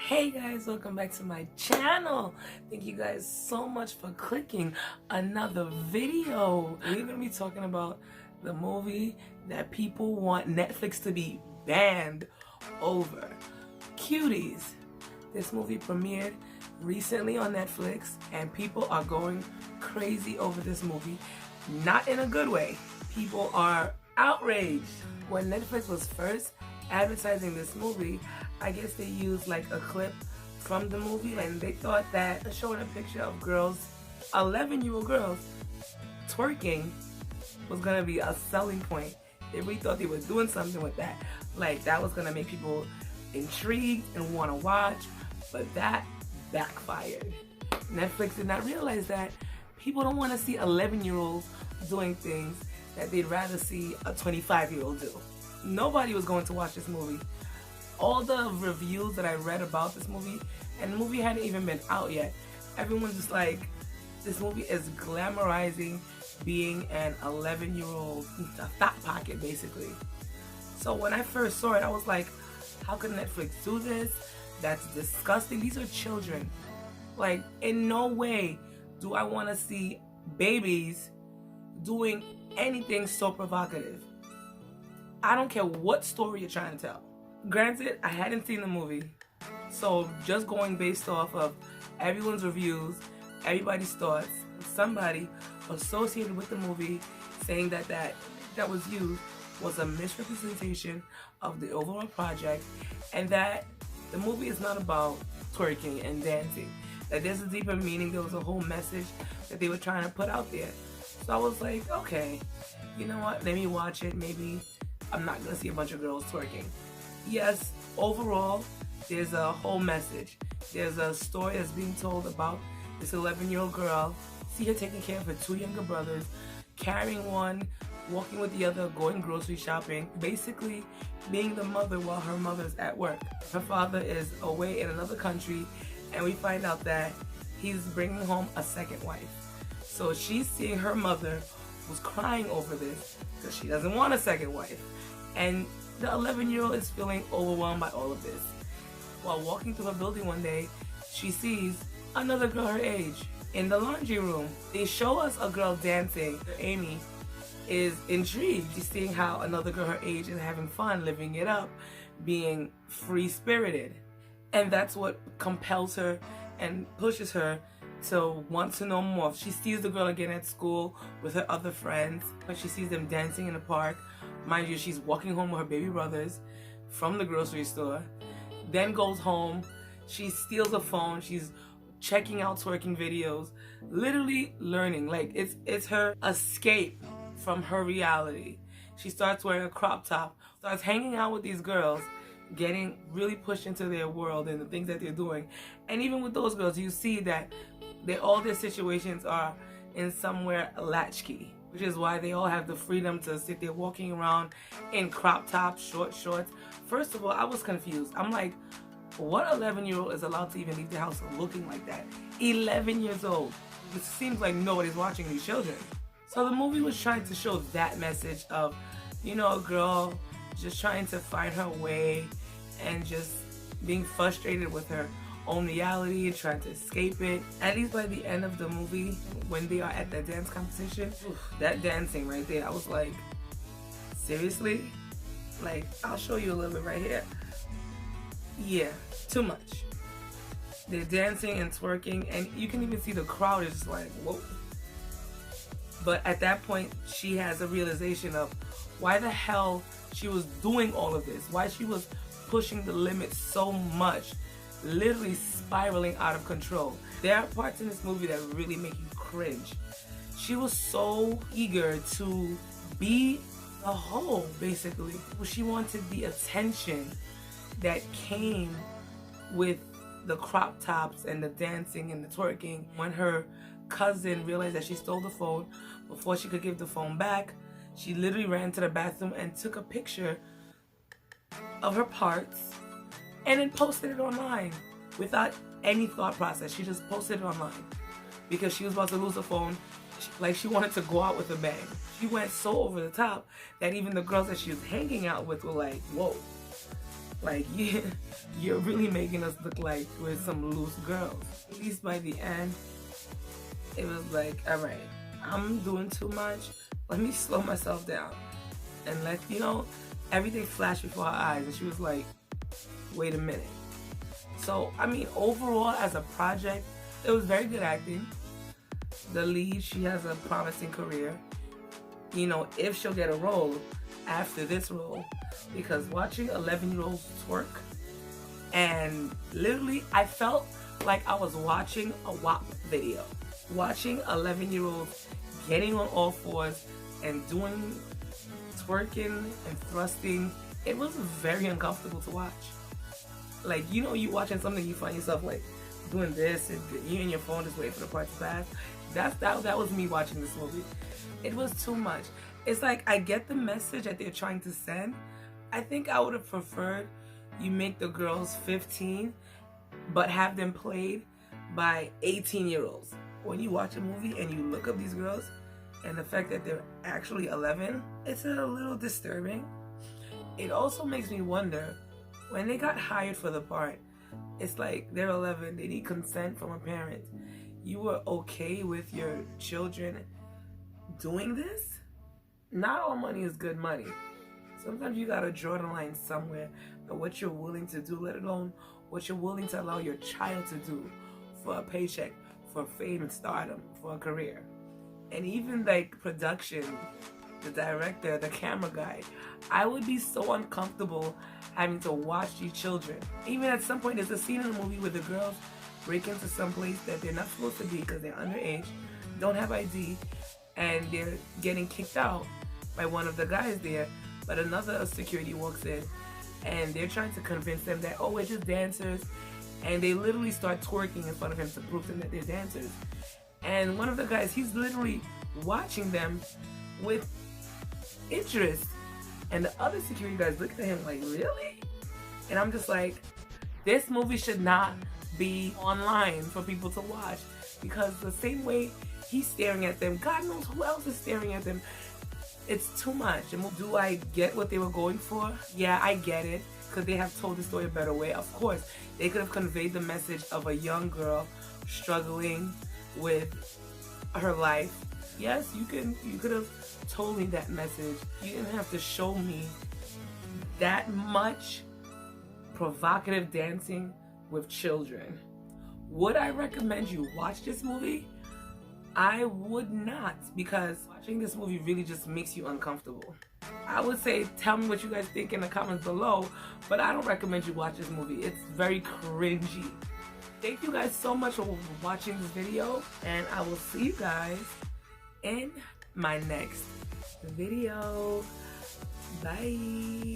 Hey guys, welcome back to my channel. Thank you guys so much for clicking another video. We're gonna be talking about the movie that people want Netflix to be banned over, Cuties. This movie premiered recently on Netflix and people are going crazy over this movie. Not in a good way. People are outraged. When Netflix was first advertising this movie, I guess they used like a clip from the movie and they thought that showing a picture of girls, 11-year-old girls, twerking was gonna be a selling point. They really thought they were doing something with that. Like that was gonna make people intrigued and wanna watch, but that backfired. Netflix did not realize that people don't wanna see 11-year-olds doing things that they'd rather see a 25-year-old do. Nobody was going to watch this movie. All the reviews that I read about this movie, and the movie hadn't even been out yet, everyone's just like, this movie is glamorizing being an 11-year-old, a fat pocket basically. So when I first saw it, I was like, how could Netflix do this? That's disgusting. These are children. Like, in no way do I want to see babies doing anything so provocative. I don't care what story you're trying to tell. Granted, I hadn't seen the movie, so just going based off of everyone's reviews, everybody's thoughts, somebody associated with the movie saying that that was used was a misrepresentation of the overall project, and that the movie is not about twerking and dancing, that there's a deeper meaning, there was a whole message that they were trying to put out there. So I was like, okay, you know what, let me watch it. Maybe I'm not gonna see a bunch of girls twerking. Yes, overall, there's a whole message. There's a story that's being told about this 11-year-old girl. See her taking care of her two younger brothers, carrying one, walking with the other, going grocery shopping, basically being the mother while her mother's at work. Her father is away in another country, and we find out that he's bringing home a second wife. So she's seeing her mother, who's crying over this because she doesn't want a second wife. And the 11-year-old is feeling overwhelmed by all of this. While walking through her building one day, she sees another girl her age in the laundry room. They show us a girl dancing. Amy is intrigued. She's seeing how another girl her age is having fun, living it up, being free-spirited. And that's what compels her and pushes her to want to know more. She sees the girl again at school with her other friends, but she sees them dancing in the park. Mind you, she's walking home with her baby brothers from the grocery store, then goes home, she steals a phone, she's checking out twerking videos, literally learning. Like it's her escape from her reality. She starts wearing a crop top, starts hanging out with these girls, getting really pushed into their world and the things that they're doing. And even with those girls, you see that all their situations are in somewhere latchkey, which is why they all have the freedom to sit there walking around in crop tops, short shorts. First of all, I was confused. I'm like, what 11-year-old is allowed to even leave the house looking like that? 11 years old. It seems like nobody's watching these children. So the movie was trying to show that message of, you know, a girl just trying to find her way and just being frustrated with her own reality and trying to escape it. At least by the end of the movie, when they are at that dance competition, that dancing right there, I was like, seriously? Like, I'll show you a little bit right here. Yeah, too much. They're dancing and twerking, and you can even see the crowd is just like, whoa. But at that point, she has a realization of why the hell she was doing all of this, why she was pushing the limits so much, literally spiraling out of control. There are parts in this movie that really make you cringe. She was so eager to be a hoe, basically. She wanted the attention that came with the crop tops and the dancing and the twerking. When her cousin realized that she stole the phone, before she could give the phone back, she literally ran to the bathroom and took a picture of her parts and then posted it online without any thought process. She just posted it online because she was about to lose the phone. Like, she wanted to go out with a bang. She went so over the top that even the girls that she was hanging out with were like, whoa. Like, you're really making us look like we're some loose girls. At least by the end, it was like, all right, I'm doing too much. Let me slow myself down and let, you know, everything flashed before her eyes. And she was like, wait a minute. So, I mean, overall, as a project, it was very good acting. The lead, she has a promising career. You know, if she'll get a role after this role. Because watching 11-year-olds twerk, and literally, I felt like I was watching a WAP video. Watching 11-year-olds getting on all fours and doing twerking and thrusting, it was very uncomfortable to watch. Like, you know, you watching something, you find yourself like doing this, and you and your phone just waiting for the part to pass. That was me watching this movie. It was too much. It's like, I get the message that they're trying to send. I think I would have preferred you make the girls 15, but have them played by 18-year-olds. When you watch a movie and you look up these girls and the fact that they're actually 11, it's a little disturbing. It also makes me wonder, when they got hired for the part, it's like they're 11, they need consent from a parent. You were okay with your children doing this? Not all money is good money. Sometimes you gotta draw the line somewhere of what you're willing to do, let alone what you're willing to allow your child to do for a paycheck, for fame and stardom, for a career. And even like production, the director, the camera guy, I would be so uncomfortable having to watch these children. Even at some point, there's a scene in the movie where the girls break into some place that they're not supposed to be because they're underage, don't have ID, and they're getting kicked out by one of the guys there. But another security walks in and they're trying to convince them that, oh, we're just dancers. And they literally start twerking in front of him to prove to them that they're dancers. And one of the guys, he's literally watching them with interest. And the other security guys look at him like, really? And I'm just like, this movie should not be online for people to watch. Because the same way he's staring at them, God knows who else is staring at them. It's too much. And do I get what they were going for? Yeah, I get it. Could they have told the story a better way? Of course. They could have conveyed the message of a young girl struggling with her life. Yes, you could have told me that message. You didn't have to show me that much provocative dancing with children. Would I recommend you watch this movie? I would not, because watching this movie really just makes you uncomfortable. I would say tell me what you guys think in the comments below, but I don't recommend you watch this movie. It's very cringy. Thank you guys so much for watching this video, and I will see you guys in my next video. Bye.